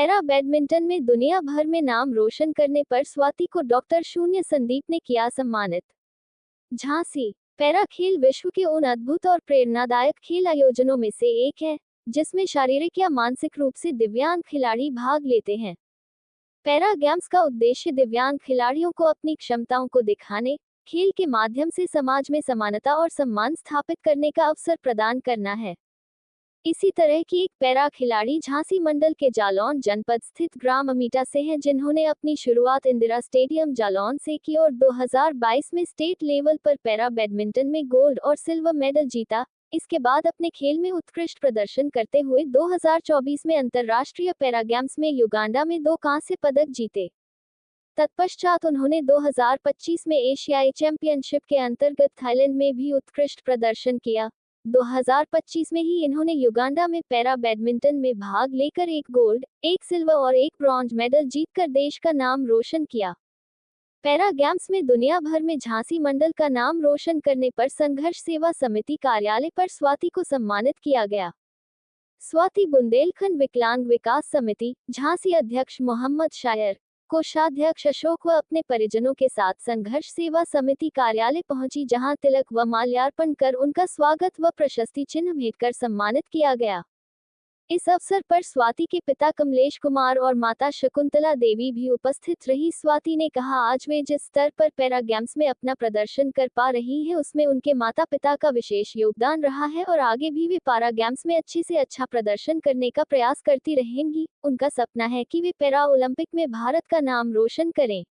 Para badminton में दुनिया भर में नाम रोशन करने पर स्वाति को डॉक्टर शून्य संदीप ने किया सम्मानित। झांसी पैरा खेल विश्व के उन अद्भुत और प्रेरणादायक खेल आयोजनों में से एक है जिसमें शारीरिक या मानसिक रूप से दिव्यांग खिलाड़ी भाग लेते हैं। पैरा गेम्स का उद्देश्य दिव्यांग खिलाड़ियों को अपनी क्षमताओं को दिखाने, खेल के माध्यम से समाज में समानता और सम्मान स्थापित करने का अवसर प्रदान करना है। इसी तरह की एक पैरा खिलाड़ी झांसी मंडल के जालौन जनपद स्थित ग्राम अमीटा से हैं, जिन्होंने अपनी शुरुआत इंदिरा स्टेडियम जालौन से की और 2022 में स्टेट लेवल पर पैरा बैडमिंटन में गोल्ड और सिल्वर मेडल जीता। इसके बाद अपने खेल में उत्कृष्ट प्रदर्शन करते हुए 2024 में अंतर्राष्ट्रीय पैरा गेम्स में युगांडा में 2 कांस्य पदक जीते। तत्पश्चात उन्होंने 2025 में एशियाई चैंपियनशिप के अंतर्गत थाईलैंड में भी उत्कृष्ट प्रदर्शन किया। 2025 में ही इन्होंने युगांडा में पैरा बैडमिंटन में भाग लेकर 1 गोल्ड, 1 सिल्वर और 1 ब्रॉन्ज मेडल जीतकर देश का नाम रोशन किया। पैरा गेम्स में दुनिया भर में झांसी मंडल का नाम रोशन करने पर संघर्ष सेवा समिति कार्यालय पर स्वाति को सम्मानित किया गया। स्वाति बुंदेलखंड विकलांग विकास समिति झांसी अध्यक्ष मोहम्मद शायर, कोषाध्यक्ष अशोक व अपने परिजनों के साथ संघर्ष सेवा समिति कार्यालय पहुंची, जहां तिलक व माल्यार्पण कर उनका स्वागत व प्रशस्ति चिन्ह भेंट कर सम्मानित किया गया। इस अवसर पर स्वाति के पिता कमलेश कुमार और माता शकुंतला देवी भी उपस्थित रही। स्वाति ने कहा, आज वे जिस स्तर पर पैरा गेम्स में अपना प्रदर्शन कर पा रही हैं, उसमें उनके माता पिता का विशेष योगदान रहा है और आगे भी वे पैरा गेम्स में अच्छे से अच्छा प्रदर्शन करने का प्रयास करती रहेंगी। उनका सपना है कि वे पैरा ओलंपिक में भारत का नाम रोशन करें।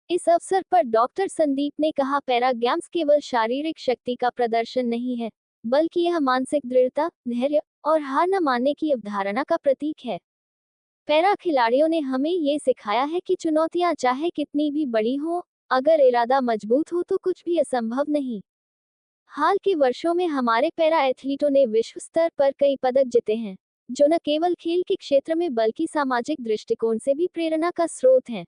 इस अवसर पर डॉक्टर संदीप ने कहा, पैरा गेम्स केवल शारीरिक शक्ति का प्रदर्शन नहीं है, बल्कि यह मानसिक दृढ़ता, धैर्य और हार न मानने की अवधारणा का प्रतीक है। पैरा खिलाड़ियों ने हमें ये सिखाया है कि चुनौतियां चाहे कितनी भी बड़ी हो, अगर इरादा मजबूत हो तो कुछ भी असंभव नहीं। हाल के वर्षों में हमारे पैरा एथलीटों ने विश्व स्तर पर कई पदक जीते हैं, जो न केवल खेल के क्षेत्र में बल्कि सामाजिक दृष्टिकोण से भी प्रेरणा का स्रोत हैं।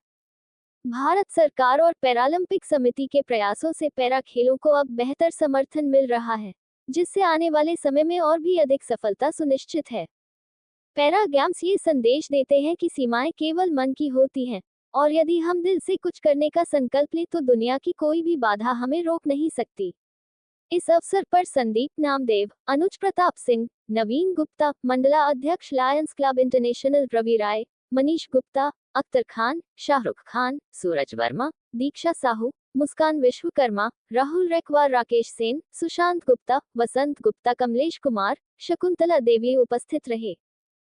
भारत सरकार और पैरालंपिक समिति के प्रयासों से पैरा खेलों को अब बेहतर समर्थन मिल रहा है, जिससे आने वाले समय में और भी अधिक सफलता सुनिश्चित है। पैरा गेम्स ये संदेश देते हैं कि सीमाएं केवल मन की होती हैं, और यदि हम दिल से कुछ करने का संकल्प लें तो दुनिया की कोई भी बाधा हमें रोक नहीं सकती। इस अवसर पर संदीप नामदेव, अनुज प्रताप सिंह, नवीन गुप्ता, मंडला अध्यक्ष लायंस क्लब इंटरनेशनल रवि राय, मनीष गुप्ता, अख्तर खान, शाहरुख खान, सूरज वर्मा, दीक्षा साहू, मुस्कान विश्वकर्मा, राहुल रेकवार, राकेश सेन, सुशांत गुप्ता, वसंत गुप्ता, कमलेश कुमार, शकुंतला देवी उपस्थित रहे।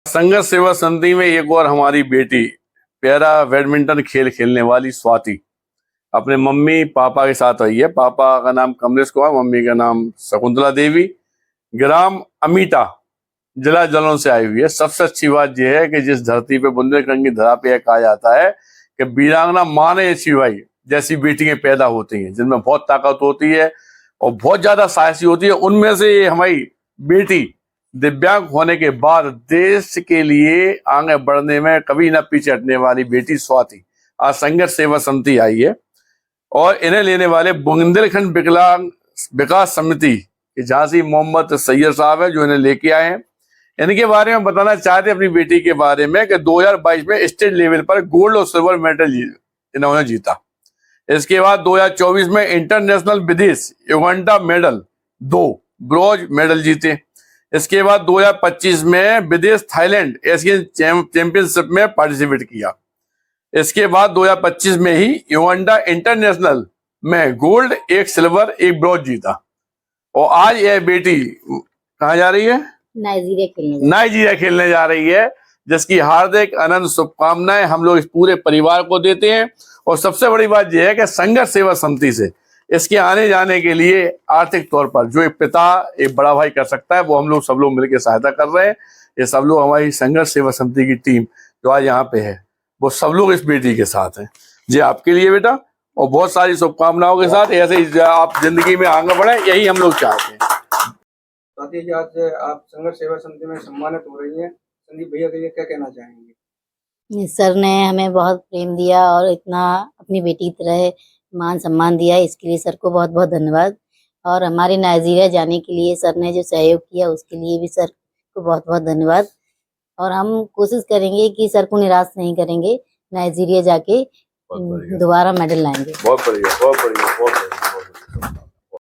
संघर्ष सेवा समिति में एक और हमारी बेटी पैरा बैडमिंटन खेल खेलने वाली स्वाति अपने मम्मी पापा के साथ आई है। पापा का नाम कमलेश कुमार, मम्मी का नाम शकुंतला देवी, ग्राम अमीटा, जिला जालौन से आई हुई है। सबसे अच्छी बात यह है कि जिस धरती पे बुंदेलखंड की धरा पे कहा जाता है कि वीरांगना माँ ने शिवाई जैसी बेटियां पैदा होती हैं, जिनमें बहुत ताकत होती है और बहुत ज्यादा साहसी होती है, उनमें से ये हमारी बेटी दिव्यांग होने के बाद देश के लिए आगे बढ़ने में कभी न पीछे हटने वाली बेटी स्वाति आज संघर्ष सेवा समिति आई है और इन्हें लेने वाले बुंदेलखंड विकलांग विकास समिति के झांसी मोहम्मद सैयद साहब है, जो इन्हें लेके आए हैं। इनके बारे में बताना चाहते अपनी बेटी के बारे में कि 2022 में स्टेट लेवल पर गोल्ड और सिल्वर मेडल इन्होंने जीता। इसके बाद 2024 में इंटरनेशनल विदेश युगांडा मेडल 2 ब्रॉन्ज मेडल जीते। इसके बाद 2025 में विदेश थाईलैंड एशियन चैंपियनशिप में पार्टिसिपेट किया। इसके बाद 2025 में ही युगांडा इंटरनेशनल में गोल्ड, 1 सिल्वर, 1 ब्रॉन्ज जीता। और आज यह बेटी कहाँ जा रही है? नाइजीरिया खेलने जा रही है, जिसकी हार्दिक अनंत शुभकामनाएं हम लोग इस पूरे परिवार को देते हैं। और सबसे बड़ी बात यह है कि संघर्ष सेवा समिति से इसके आने जाने के लिए आर्थिक तौर पर जो एक पिता एक बड़ा भाई कर सकता है, वो हम लोग सब लोग मिलकर सहायता कर रहे हैं। ये सब लोग हमारी संघर्ष सेवा समिति की टीम जो आज यहाँ पे है, वो सब लोग इस बेटी के साथ हैं। जी आपके लिए बेटा, और बहुत सारी शुभकामनाओं के साथ ऐसे ही आप जिंदगी में आगे बढ़े, यही हम लोग चाहते हैं। आज आप संघर्ष सेवा समिति में सम्मानित हो रही हैं, संदीप भैया के लिए क्या कहना चाहेंगे? सर ने हमें बहुत प्रेम दिया और इतना अपनी बेटी की तरह मान सम्मान दिया, इसके लिए सर को बहुत बहुत धन्यवाद। और हमारे नाइजीरिया जाने के लिए सर ने जो सहयोग किया उसके लिए भी सर को बहुत बहुत धन्यवाद। और हम कोशिश करेंगे कि सर को निराश नहीं करेंगे, नाइजीरिया जाके बहुत बढ़िया। दोबारा मेडल लाएंगे। बहुत बढ़िया, बहुत बढ़िया, बहुत बढ़िया, बहुत बढ़िया।